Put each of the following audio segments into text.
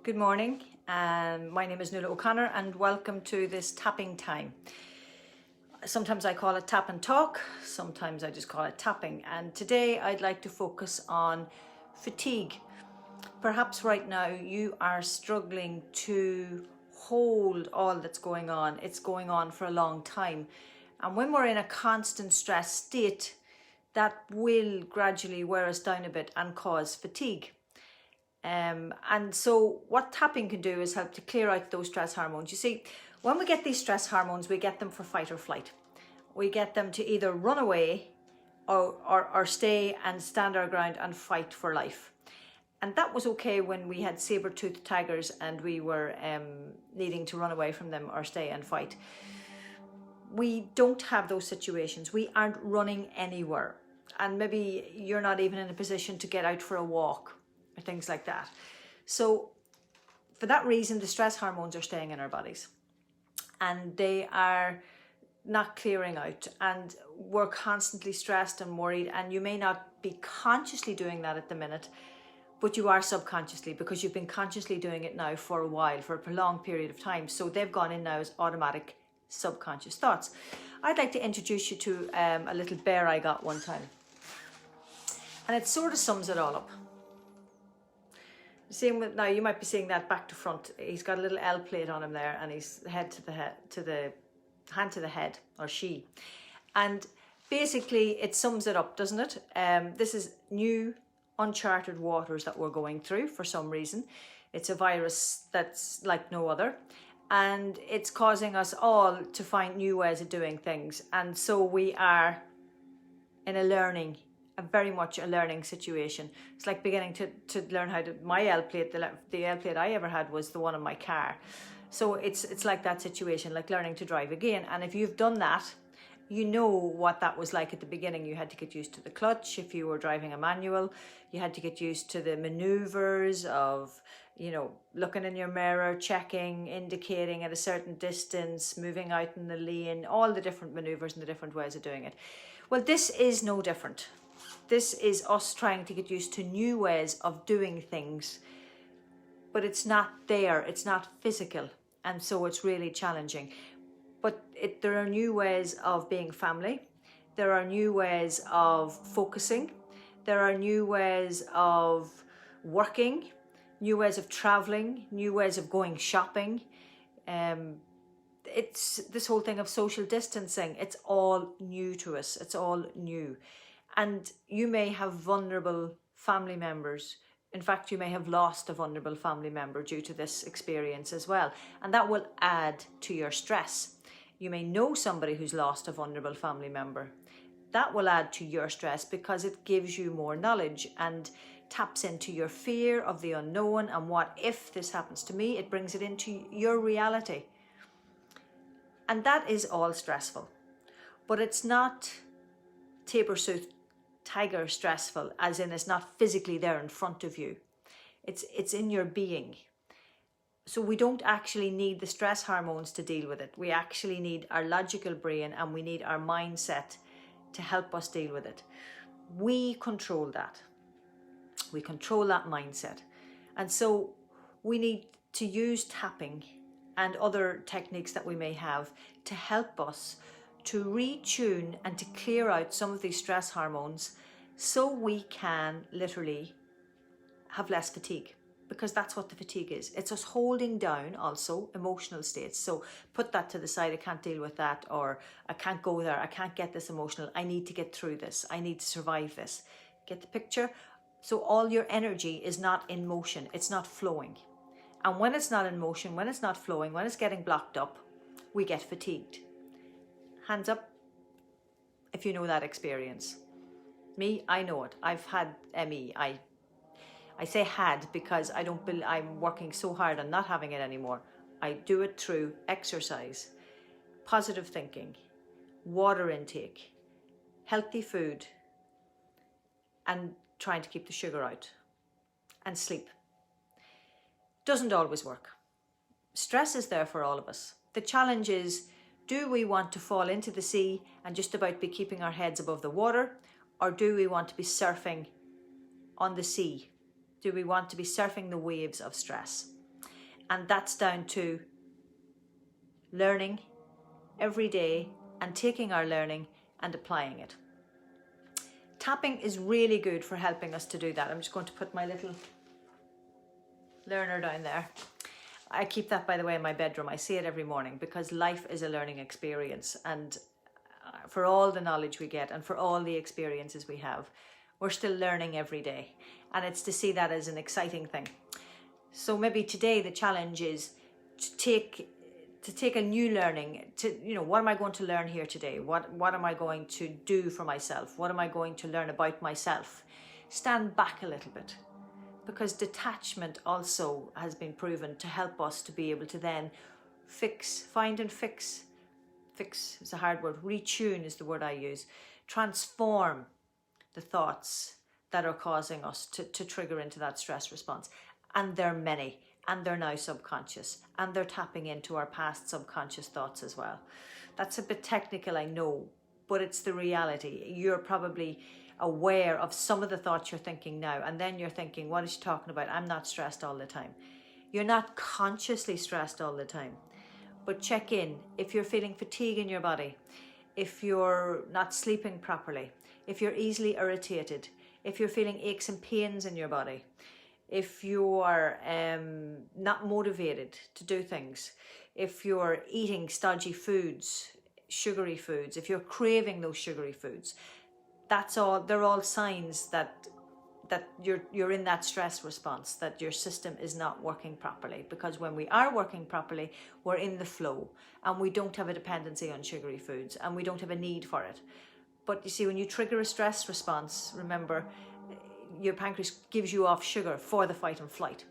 Good morning, my name is Nuala O'Connor and welcome to this tapping time. Sometimes I call it tap and talk, sometimes I just call it tapping, and today I'd like to focus on fatigue. Perhaps right now you are struggling to hold all that's going on. It's going on for a long time, and when we're in a constant stress state, that will gradually wear us down a bit and cause fatigue. And so what tapping can do is help to clear out those stress hormones. You see, when we get these stress hormones, we get them for fight or flight. We get them to either run away or stay and stand our ground and fight for life. And that was okay when we had saber-toothed tigers and we were needing to run away from them or stay and fight. We don't have those situations. We aren't running anywhere. And maybe you're not even in a position to get out for a walk or things like that. So for that reason, the stress hormones are staying in our bodies and they are not clearing out, and we're constantly stressed and worried, and you may not be consciously doing that at the minute, but you are subconsciously, because you've been consciously doing it now for a while, for a prolonged period of time. So they've gone in now as automatic subconscious thoughts. I'd like to introduce you to a little bear I got one time, and it sort of sums it all up. Now you might be seeing that back to front. He's got a little L plate on him there, and he's hand to the head, or she. And basically it sums it up, doesn't it? This is new, uncharted waters that we're going through for some reason. It's a virus that's like no other, and it's causing us all to find new ways of doing things. And so we are in very much a learning situation. It's like beginning to learn how to, my L plate, the L plate I ever had was the one in my car. So it's like that situation, like learning to drive again. And if you've done that, you know what that was like at the beginning. You had to get used to the clutch. If you were driving a manual, you had to get used to the maneuvers of, looking in your mirror, checking, indicating at a certain distance, moving out in the lane, all the different maneuvers and the different ways of doing it. Well, this is no different. This is us trying to get used to new ways of doing things, but it's not there, it's not physical, and so it's really challenging. But there are new ways of being family, there are new ways of focusing, there are new ways of working, new ways of traveling, new ways of going shopping. It's this whole thing of social distancing. It's all new to us. It's all new. And you may have vulnerable family members. In fact, you may have lost a vulnerable family member due to this experience as well. And that will add to your stress. You may know somebody who's lost a vulnerable family member. That will add to your stress because it gives you more knowledge and taps into your fear of the unknown. And what if this happens to me? It brings it into your reality. And that is all stressful. But it's not saber-toothed tiger stressful, as in it's not physically there in front of you. It's in your being. So we don't actually need the stress hormones to deal with it. We actually need our logical brain, and we need our mindset to help us deal with it. We control that. We control that mindset. And so we need to use tapping and other techniques that we may have to help us to retune and to clear out some of these stress hormones so we can literally have less fatigue, because that's what the fatigue is. It's us holding down also emotional states. So put that to the side. I can't deal with that, or I can't go there. I can't get this emotional. I need to get through this. I need to survive this. Get the picture? So all your energy is not in motion. It's not flowing. And when it's not in motion, when it's not flowing, when it's getting blocked up, we get fatigued. Hands up if you know that experience. Me, I know it. I've had ME. I say had because I'm working so hard on not having it anymore. I do it through exercise, positive thinking, water intake, healthy food, and trying to keep the sugar out, and sleep. Doesn't always work. Stress is there for all of us. The challenge is, do we want to fall into the sea and just about be keeping our heads above the water, or do we want to be surfing on the sea? Do we want to be surfing the waves of stress? And that's down to learning every day and taking our learning and applying it. Tapping is really good for helping us to do that. I'm just going to put my little learner down there. I keep that, by the way, in my bedroom. I see it every morning because life is a learning experience, and for all the knowledge we get and for all the experiences we have, we're still learning every day, and it's to see that as an exciting thing. So maybe today the challenge is to take a new learning, to, you know, what am I going to learn here today? What am I going to do for myself? What am I going to learn about myself? Stand back a little bit, because detachment also has been proven to help us to be able to then find and fix is a hard word, retune is the word I use, transform the thoughts that are causing us to trigger into that stress response. And they're many, and they're now subconscious, and they're tapping into our past subconscious thoughts as well. That's a bit technical, I know, but it's the reality. You're probably aware of some of the thoughts you're thinking now, and then you're thinking, what is she talking about? I'm not stressed all the time. You're not consciously stressed all the time, but check in. If you're feeling fatigue in your body, if you're not sleeping properly, if you're easily irritated, if you're feeling aches and pains in your body, if you are not motivated to do things, if you're eating stodgy foods, sugary foods, if you're craving those sugary foods, they're all signs that you're in that stress response, that your system is not working properly. Because when we are working properly, we're in the flow, and we don't have a dependency on sugary foods, and we don't have a need for it. But you see, when you trigger a stress response, remember, your pancreas gives you off sugar for the fight and flight,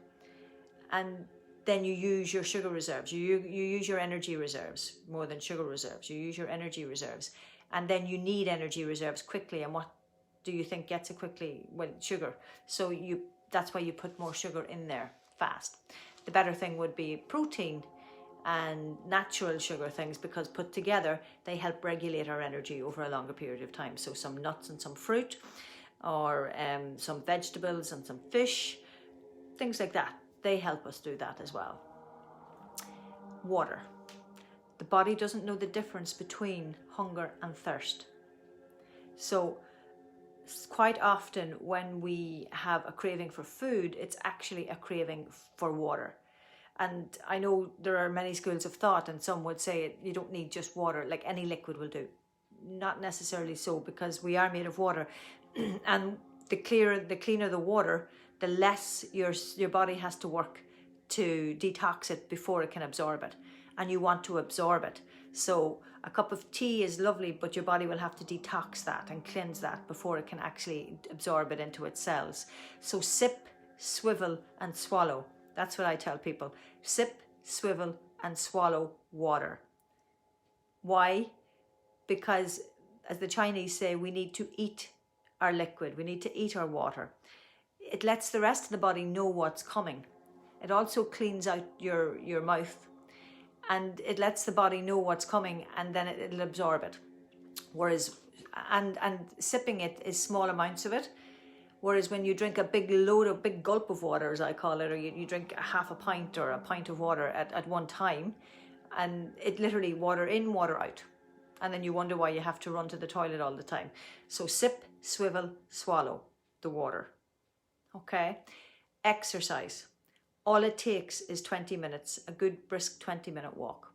and then you use your sugar reserves, you use your energy reserves more than sugar reserves, you use your energy reserves, and then you need energy reserves quickly. And what do you think gets it quickly? Well, sugar. So that's why you put more sugar in there fast. The better thing would be protein and natural sugar things, because put together they help regulate our energy over a longer period of time. So some nuts and some fruit, or some vegetables and some fish, things like that, they help us do that as well. Water. The body doesn't know the difference between hunger and thirst. So quite often when we have a craving for food, it's actually a craving for water. And I know there are many schools of thought, and some would say you don't need just water, like any liquid will do. Not necessarily so, because we are made of water. And the cleaner the water, the less your body has to work to detox it before it can absorb it. And you want to absorb it. So a cup of tea is lovely, but your body will have to detox that and cleanse that before it can actually absorb it into its cells. So sip, swivel, and swallow. That's what I tell people. Sip, swivel, and swallow water. Why? Because, as the Chinese say, we need to eat our liquid. We need to eat our water. It lets the rest of the body know what's coming. It also cleans out your mouth, and it lets the body know what's coming, and then it'll absorb it. Whereas, and sipping it is small amounts of it. Whereas when you drink a big gulp of water, as I call it, or you drink a half a pint or a pint of water at one time, and it literally water in, water out. And then you wonder why you have to run to the toilet all the time. So sip, swivel, swallow the water. Okay? Exercise. All it takes is 20 minutes, a good brisk 20-minute walk.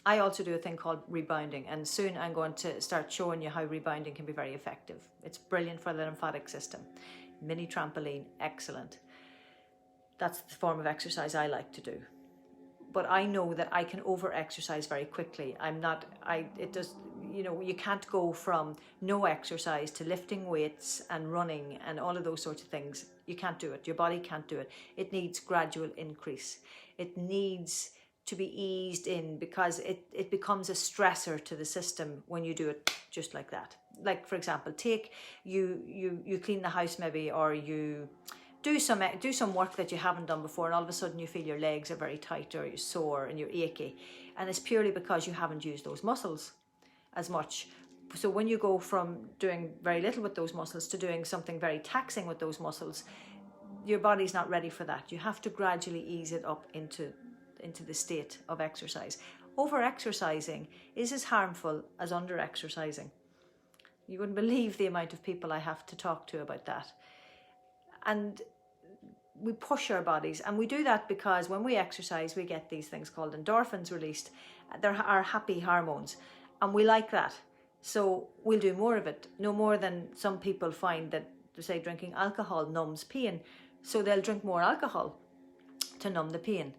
I also do a thing called rebounding, and soon I'm going to start showing you how rebounding can be very effective. It's brilliant for the lymphatic system. Mini trampoline, excellent. That's the form of exercise I like to do. But I know that I can over-exercise very quickly. You can't go from no exercise to lifting weights and running and all of those sorts of things. You can't do it. Your body can't do it. It needs gradual increase. It needs to be eased in, because it becomes a stressor to the system when you do it just like that. Like, for example, take you clean the house maybe, or you do some work that you haven't done before, and all of a sudden you feel your legs are very tight, or you're sore and you're achy, and it's purely because you haven't used those muscles as much. So when you go from doing very little with those muscles to doing something very taxing with those muscles, your body's not ready for that. You have to gradually ease it up into the state of exercise. Over-exercising is as harmful as under-exercising. You wouldn't believe the amount of people I have to talk to about that. And we push our bodies, and we do that because when we exercise, we get these things called endorphins released. They're our happy hormones, and we like that. So we'll do more of it. No more than some people find that, say, drinking alcohol numbs pain, so they'll drink more alcohol to numb the pain.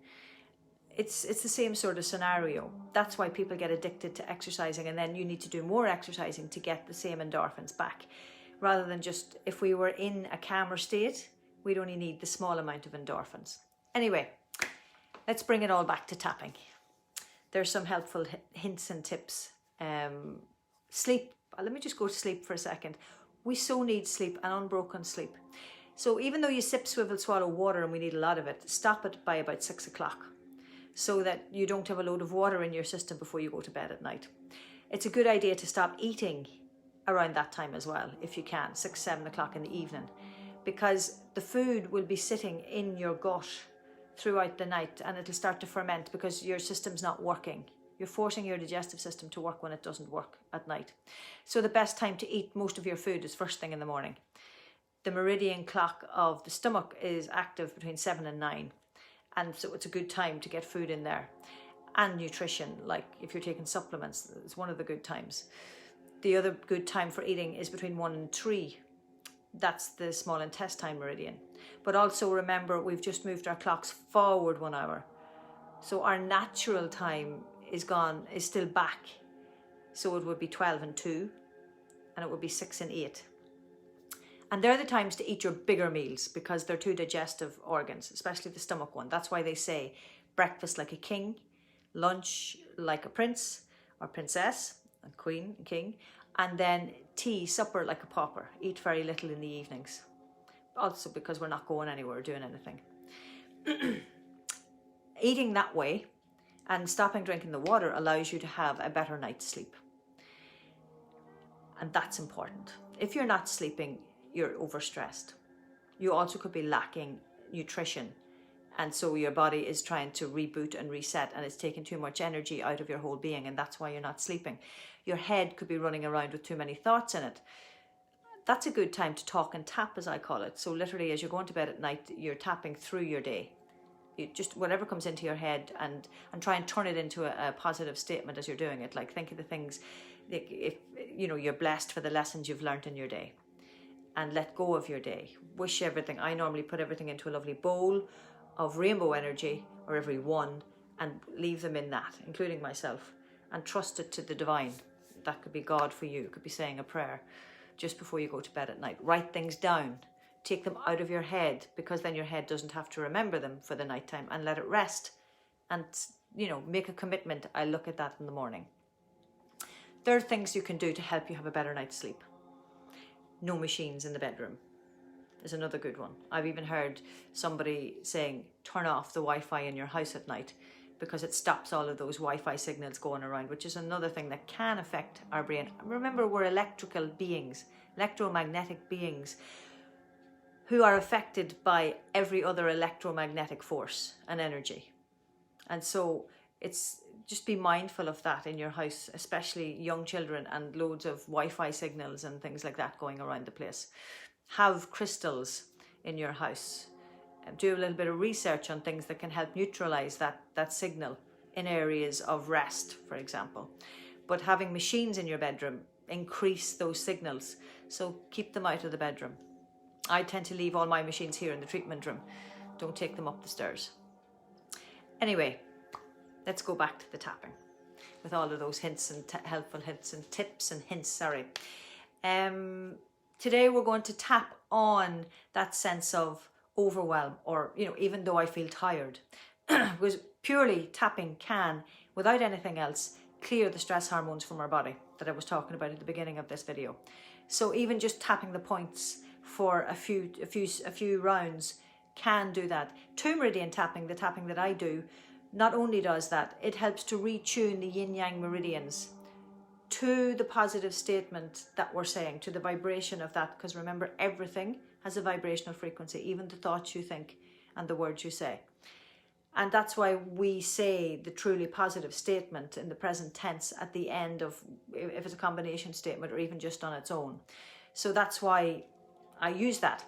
It's the same sort of scenario. That's why people get addicted to exercising, and then you need to do more exercising to get the same endorphins back. Rather than just, if we were in a calmer state, we'd only need the small amount of endorphins. Anyway, let's bring it all back to tapping. There's some helpful hints and tips. Sleep. Let me just go to sleep for a second. We so need sleep, and unbroken sleep. So even though you sip, swivel, swallow water, and we need a lot of it, stop it by about 6 o'clock so that you don't have a load of water in your system before you go to bed at night. It's a good idea to stop eating around that time as well, if you can, 6, 7 o'clock in the evening, because the food will be sitting in your gut throughout the night, and it'll start to ferment because your system's not working. You're forcing your digestive system to work when it doesn't work at night. So the best time to eat most of your food is first thing in the morning. The meridian clock of the stomach is active between 7 and 9. And so it's a good time to get food in there. And nutrition, like if you're taking supplements, it's one of the good times. The other good time for eating is between 1 and 3. That's the small intestine meridian. But also remember, we've just moved our clocks forward 1 hour. So our natural time is still back. So it would be 12 and 2, and it would be 6 and 8. And they're the times to eat your bigger meals because they're two digestive organs, especially the stomach one. That's why they say breakfast like a king, lunch like a prince or princess, a queen, a king, and then tea, supper like a pauper. Eat very little in the evenings. Also because we're not going anywhere or doing anything. Eating that way and stopping drinking the water allows you to have a better night's sleep. And that's important. If you're not sleeping, you're overstressed. You also could be lacking nutrition, and so your body is trying to reboot and reset, and it's taking too much energy out of your whole being, and that's why you're not sleeping. Your head could be running around with too many thoughts in it. That's a good time to talk and tap, as I call it. So literally, as you're going to bed at night, you're tapping through your day. You just, whatever comes into your head, and try and turn it into a positive statement as you're doing it. Like, think of the things, like, if you know, you're blessed for the lessons you've learned in your day, and let go of your day. Wish everything. I normally put everything into a lovely bowl of rainbow energy, or every one, and leave them in that, including myself, and trust it to the divine. That could be God for you. It could be saying a prayer just before you go to bed at night. Write things down. Take them out of your head, because then your head doesn't have to remember them for the nighttime, and let it rest. And, you know, make a commitment. I look at that in the morning. There are things you can do to help you have a better night's sleep. No machines in the bedroom is another good one. I've even heard somebody saying, turn off the Wi-Fi in your house at night, because it stops all of those Wi-Fi signals going around, which is another thing that can affect our brain. Remember, we're electrical beings, electromagnetic beings, who are affected by every other electromagnetic force and energy. And so it's just be mindful of that in your house, especially young children, and loads of Wi-Fi signals and things like that going around the place. Have crystals in your house. Do a little bit of research on things that can help neutralize that signal in areas of rest, for example. But having machines in your bedroom increase those signals, so keep them out of the bedroom. I tend to leave all my machines here in the treatment room. Don't take them up the stairs. Anyway, let's go back to the tapping with all of those hints and helpful hints and tips and hints, sorry. Today we're going to tap on that sense of overwhelm, or, you know, even though I feel tired. Because purely tapping can, without anything else, clear the stress hormones from our body that I was talking about at the beginning of this video. So even just tapping the points for a few rounds can do that. Two Meridian Tapping, the tapping that I do, not only does that, it helps to retune the yin-yang meridians to the positive statement that we're saying, to the vibration of that, because remember, everything has a vibrational frequency, even the thoughts you think and the words you say. And that's why we say the truly positive statement in the present tense at the end of, if it's a combination statement or even just on its own. So that's why I use that.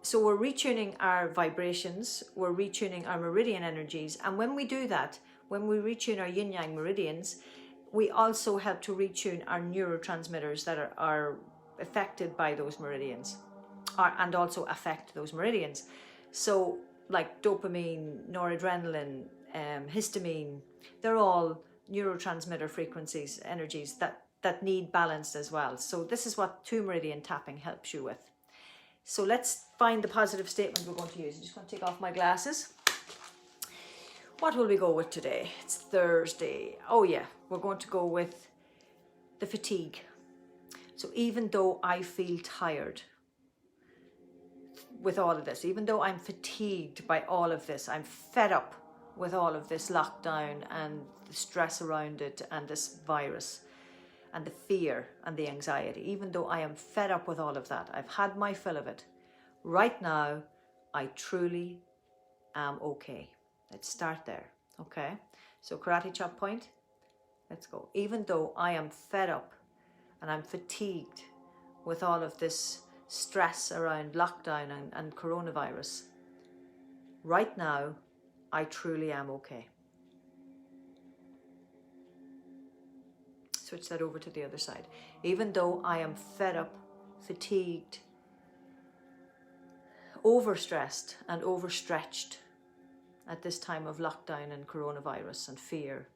So we're retuning our vibrations, we're retuning our meridian energies. And when we do that, when we retune our yin-yang meridians, we also help to retune our neurotransmitters that are affected by those meridians, and also affect those meridians. So like dopamine, noradrenaline, histamine, they're all neurotransmitter frequencies, energies that need balance as well. So this is what Two Meridian Tapping helps you with. So let's find the positive statement we're going to use. I'm just going to take off my glasses. What will we go with today? It's Thursday. Oh yeah, we're going to go with the fatigue. So even though I feel tired with all of this, even though I'm fatigued by all of this, I'm fed up with all of this lockdown and the stress around it and this virus and the fear and the anxiety, even though I am fed up with all of that, I've had my fill of it. Right now, I truly am okay. Let's start there, okay? So karate chop point, let's go. Even though I am fed up and I'm fatigued with all of this stress around lockdown and coronavirus, right now, I truly am okay. Switch that over to the other side. Even though I am fed up, fatigued, overstressed and overstretched at this time of lockdown and coronavirus and fear,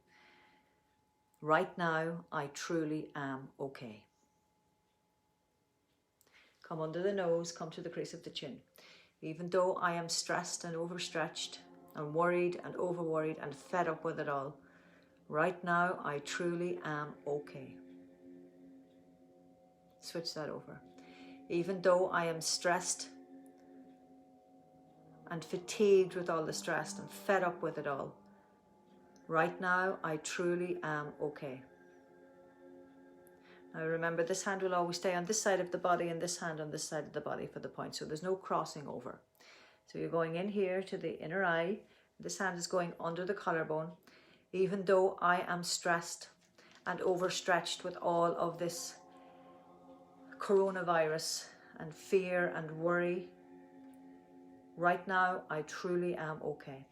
right now, I truly am okay. Come under the nose, come to the crease of the chin. Even though I am stressed and overstretched and worried and over-worried and fed up with it all, right now, I truly am okay. Switch that over. Even though I am stressed and fatigued with all the stress and fed up with it all, right now, I truly am okay. Now remember, this hand will always stay on this side of the body and this hand on this side of the body for the point. So there's no crossing over. So you're going in here to the inner eye. This hand is going under the collarbone. Even though I am stressed and overstretched with all of this coronavirus and fear and worry, right now, I truly am okay.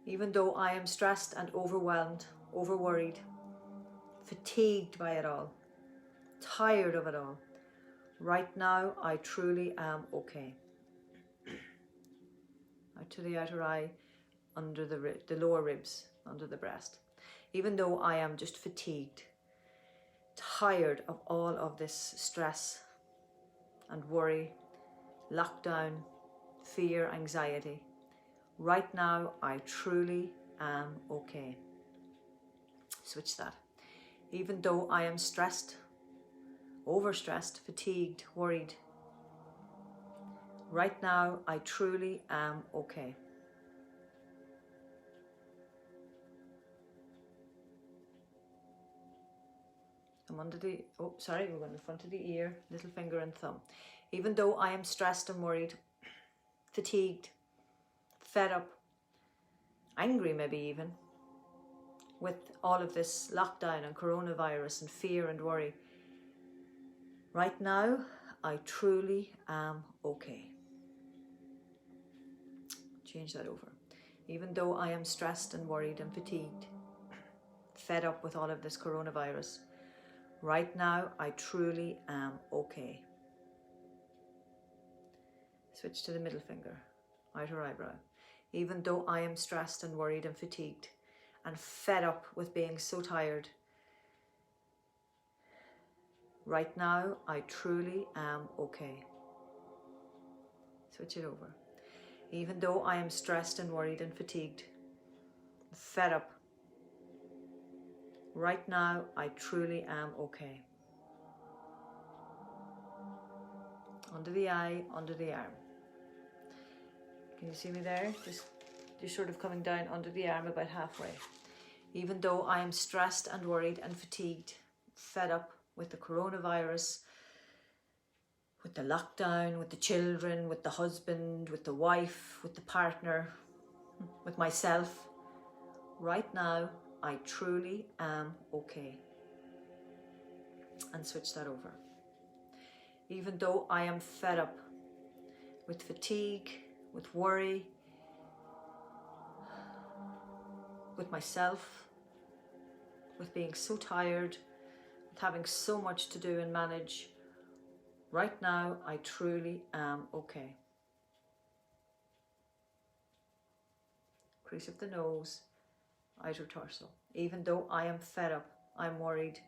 Even though I am stressed and overwhelmed, overworried, fatigued by it all, tired of it all, right now, I truly am okay. Out to the outer eye, under the lower ribs, under the breast. Even though I am just fatigued, tired of all of this stress and worry, lockdown, fear, anxiety, right now, I truly am okay. Switch that. Even though I am stressed, overstressed, fatigued, worried, right now, I truly am okay. I'm under the, oh, sorry, we're going in front of the ear, little finger and thumb. Even though I am stressed and worried, fatigued, fed up, angry maybe even, with all of this lockdown and coronavirus and fear and worry, right now, I truly am okay. Change that over. Even though I am stressed and worried and fatigued, fed up with all of this coronavirus, right now, I truly am okay. Switch to the middle finger, outer eyebrow. Even though I am stressed and worried and fatigued and fed up with being so tired, right now, I truly am okay. Switch it over. Even though I am stressed and worried and fatigued, fed up, right now, I truly am okay. Under the eye, under the arm. Can you see me there? Just sort of coming down under the arm about halfway. Even though I am stressed and worried and fatigued, fed up, with the coronavirus, with the lockdown, with the children, with the husband, with the wife, with the partner, with myself. Right now, I truly am okay. And switch that over. Even though I am fed up with fatigue, with worry, with myself, with being so tired, with having so much to do and manage, right now, I truly am okay. Crease of the nose, outer torso. Even though I am fed up, I'm worried,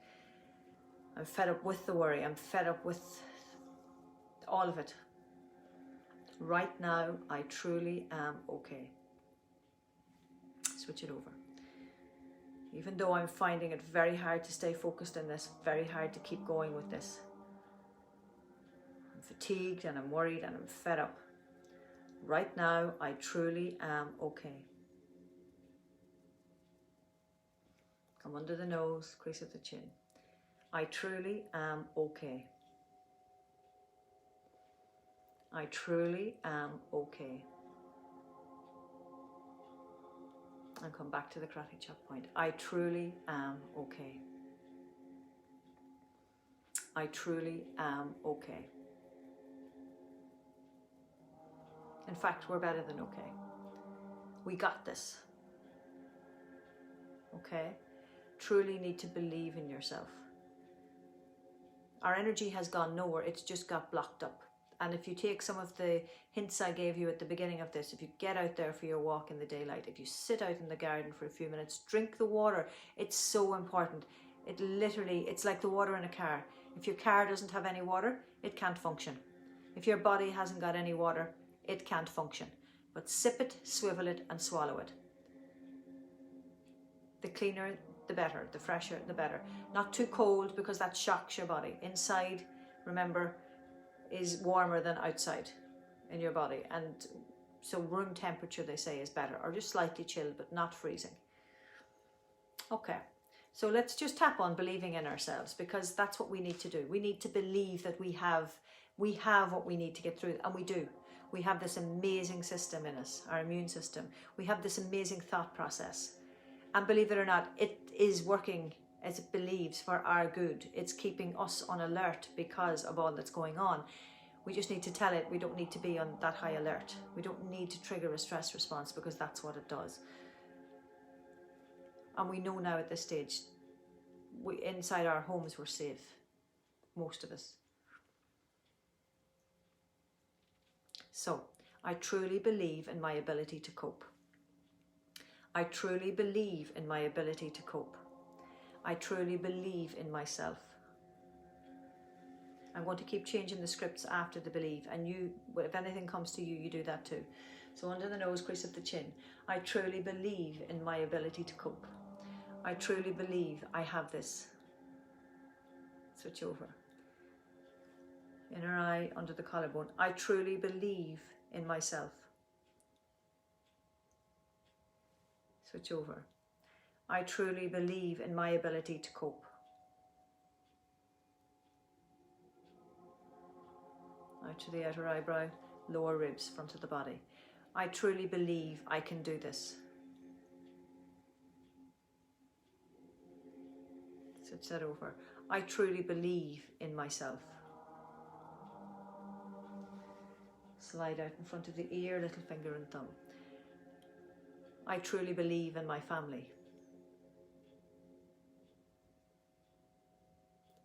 I'm fed up with the worry, I'm fed up with all of it. Right now, I truly am okay. Switch it over. Even though I'm finding it very hard to stay focused in this, very hard to keep going with this. I'm fatigued and I'm worried and I'm fed up. Right now, I truly am okay. Come under the nose, crease of the chin. I truly am okay. I truly am okay. And come back to the karate chop point. I truly am okay. I truly am okay. In fact, we're better than okay. We got this. Okay? Truly need to believe in yourself. Our energy has gone nowhere, it's just got blocked up. And if you take some of the hints I gave you at the beginning of this, if you get out there for your walk in the daylight, if you sit out in the garden for a few minutes, drink the water, it's so important. It literally, it's like the water in a car. If your car doesn't have any water, it can't function. If your body hasn't got any water, it can't function. But sip it, swivel it, and swallow it. The cleaner, the better. The fresher, the better. Not too cold, because that shocks your body. Inside, remember, is warmer than outside in your body, and so room temperature, they say, is better, or just slightly chilled but not freezing. Okay, so let's just tap on believing in ourselves, because that's what we need to do. We need to believe that we have what we need to get through, and we do. We have this amazing system in us, our immune system. We have this amazing thought process, and believe it or not, it is working as it believes for our good. It's keeping us on alert because of all that's going on. We just need to tell it we don't need to be on that high alert. We don't need to trigger a stress response, because that's what it does. And we know now at this stage, inside our homes we're safe, most of us. So, I truly believe in my ability to cope. I truly believe in my ability to cope. I truly believe in myself. I'm going to keep changing the scripts after the believe, and you, if anything comes to you, you do that too. So under the nose, crease of the chin. I truly believe in my ability to cope. I truly believe I have this. Switch over. Inner eye, under the collarbone. I truly believe in myself. Switch over. I truly believe in my ability to cope. Out to the outer eyebrow, lower ribs, front of the body. I truly believe I can do this. Switch that over. I truly believe in myself. Slide out in front of the ear, little finger and thumb. I truly believe in my family.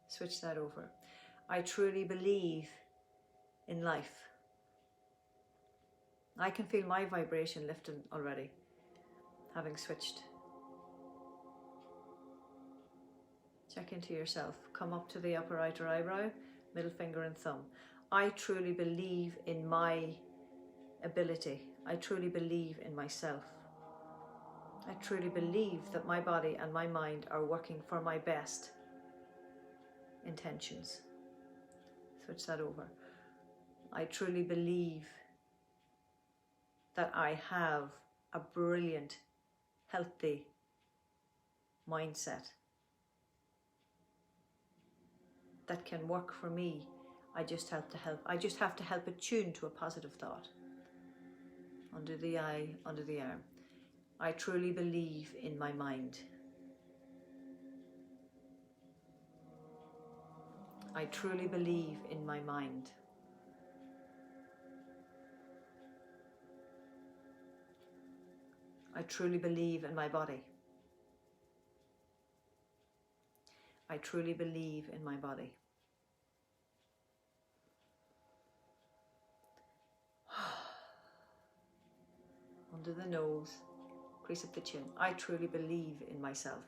Switch that over. I truly believe in life. I can feel my vibration lifting already, having switched. Check into yourself. Come up to the upper outer eyebrow, middle finger and thumb. I truly believe in my ability. I truly believe in myself. I truly believe that my body and my mind are working for my best intentions. Switch that over. I truly believe that I have a brilliant, healthy mindset. that can work for me. I just have to help it tune to a positive thought. Under the eye, under the arm. I truly believe in my mind. I truly believe in my mind. I truly believe in my body. I truly believe in my body. Under the nose, crease of the chin. I truly believe in myself,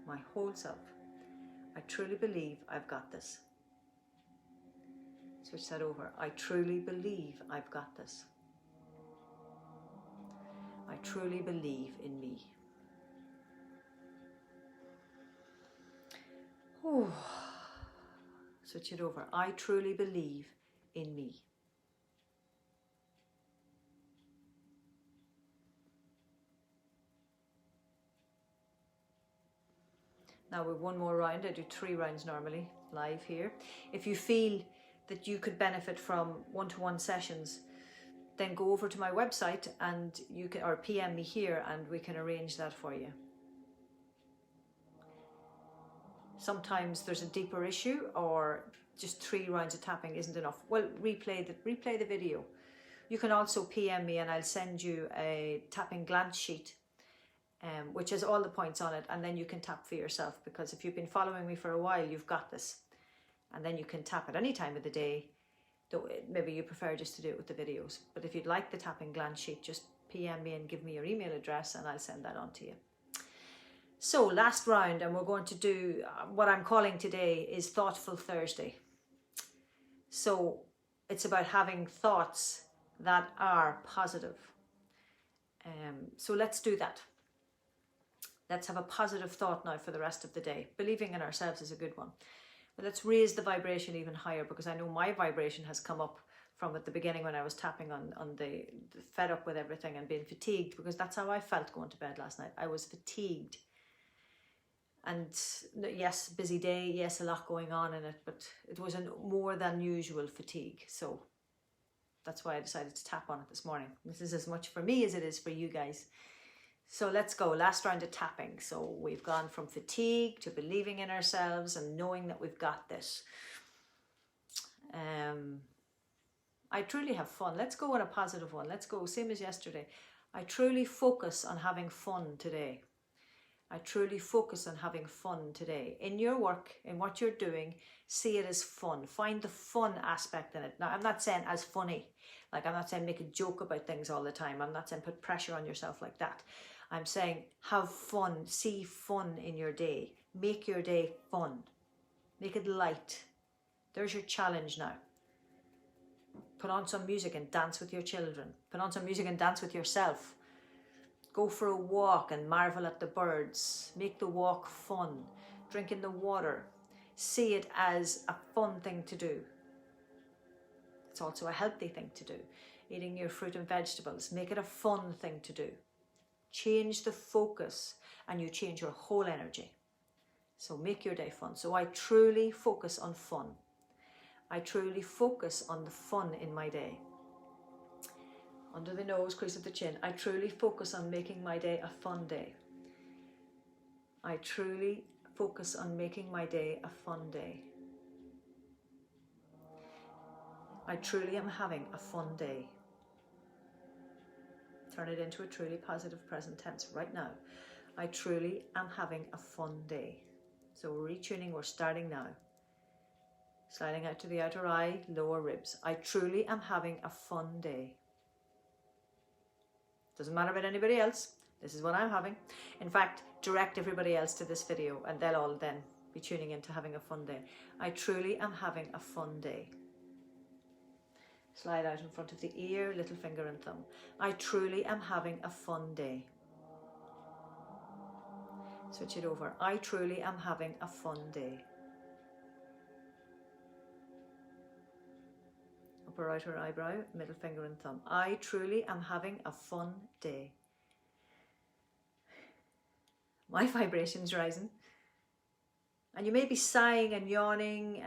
my whole self. I truly believe I've got this. Switch that over. I truly believe I've got this. I truly believe in me. Ooh. Switch it over. I truly believe in me. Now with one more round. I do 3 rounds normally, live here. If you feel that you could benefit from one-to-one sessions, then go over to my website and you can, or PM me here, and we can arrange that for you. Sometimes there's a deeper issue, or just 3 rounds of tapping isn't enough. Well, replay the video. You can also PM me and I'll send you a tapping glance sheet, which has all the points on it, and then you can tap for yourself, because if you've been following me for a while, you've got this. And then you can tap at any time of the day, though maybe you prefer just to do it with the videos. But if you'd like the tapping glance sheet, just PM me and give me your email address and I'll send that on to you. So last round, and we're going to do what I'm calling today is Thoughtful Thursday. So it's about having thoughts that are positive. So let's do that. Let's have a positive thought now for the rest of the day. Believing in ourselves is a good one. But let's raise the vibration even higher, because I know my vibration has come up from at the beginning when I was tapping on the fed up with everything and being fatigued, because that's how I felt going to bed last night. I was fatigued. And yes, busy day, yes, a lot going on in it, but it was a more than usual fatigue. So that's why I decided to tap on it this morning. This is as much for me as it is for you guys. So let's go, last round of tapping. So we've gone from fatigue to believing in ourselves and knowing that we've got this. I truly have fun. Let's go on a positive one. Let's go, same as yesterday. I truly focus on having fun today. I truly focus on having fun today. In your work, in what you're doing, see it as fun. Find the fun aspect in it. Now, I'm not saying as funny. Like, I'm not saying make a joke about things all the time. I'm not saying put pressure on yourself like that. I'm saying have fun. See fun in your day. Make your day fun. Make it light. There's your challenge now. Put on some music and dance with your children. Put on some music and dance with yourself. Go for a walk and marvel at the birds. Make the walk fun. Drink in the water. See it as a fun thing to do. It's also a healthy thing to do. Eating your fruit and vegetables. Make it a fun thing to do. Change the focus and you change your whole energy. So make your day fun. So I truly focus on fun. I truly focus on the fun in my day. Under the nose, crease of the chin. I truly focus on making my day a fun day. I truly focus on making my day a fun day. I truly am having a fun day. Turn it into a truly positive present tense right now. I truly am having a fun day. So we're retuning, we're starting now. Sliding out to the outer eye, lower ribs. I truly am having a fun day. Doesn't matter about anybody else. This is what I'm having. In fact, direct everybody else to this video and they'll all then be tuning into having a fun day. I truly am having a fun day. Slide out in front of the ear, little finger and thumb. I truly am having a fun day. Switch it over. I truly am having a fun day. Upper outer eyebrow, middle finger and thumb. I truly am having a fun day. My vibration's rising. And you may be sighing and yawning,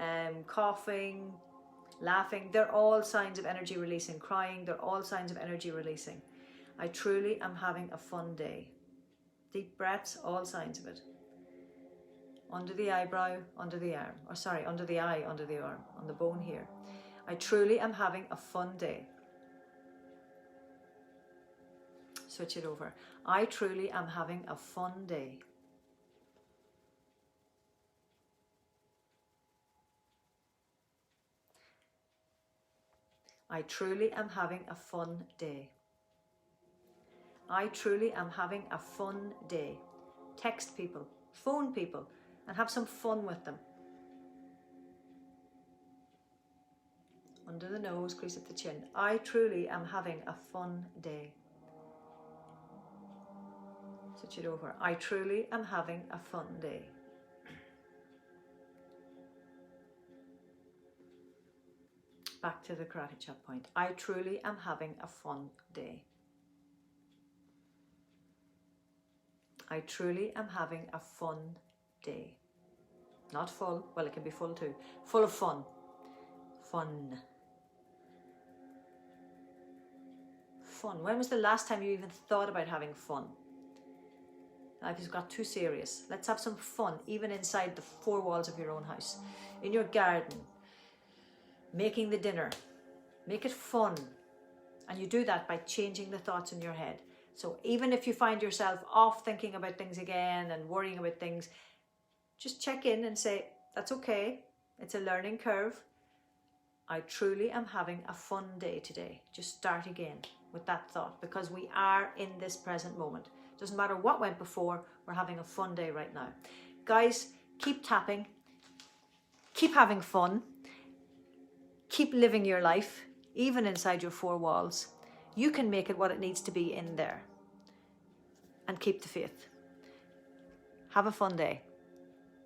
coughing, laughing. They're all signs of energy releasing. Crying, they're all signs of energy releasing. I truly am having a fun day. Deep breaths, all signs of it. Under the eyebrow, under the arm. Or sorry, under the eye, under the arm, on the bone here. I truly am having a fun day. Switch it over. I truly am having a fun day. I truly am having a fun day. I truly am having a fun day. Text people, phone people, and have some fun with them. Under the nose, crease at the chin. I truly am having a fun day. Switch it over. I truly am having a fun day. Back to the karate chop point. I truly am having a fun day. I truly am having a fun day. Not full, well, it can be full too. Full of fun. Fun. Fun. When was the last time you even thought about having fun? Life has got too serious. Let's have some fun, even inside the four walls of your own house. In your garden. Making the dinner. Make it fun. And you do that by changing the thoughts in your head. So even if you find yourself off thinking about things again and worrying about things, just check in and say, that's okay. It's a learning curve. I truly am having a fun day today. Just start again with that thought, because we are in this present moment. Doesn't matter what went before, we're having a fun day right now. Guys, keep tapping. Keep having fun. Keep living your life, even inside your four walls. You can make it what it needs to be in there. And keep the faith. Have a fun day.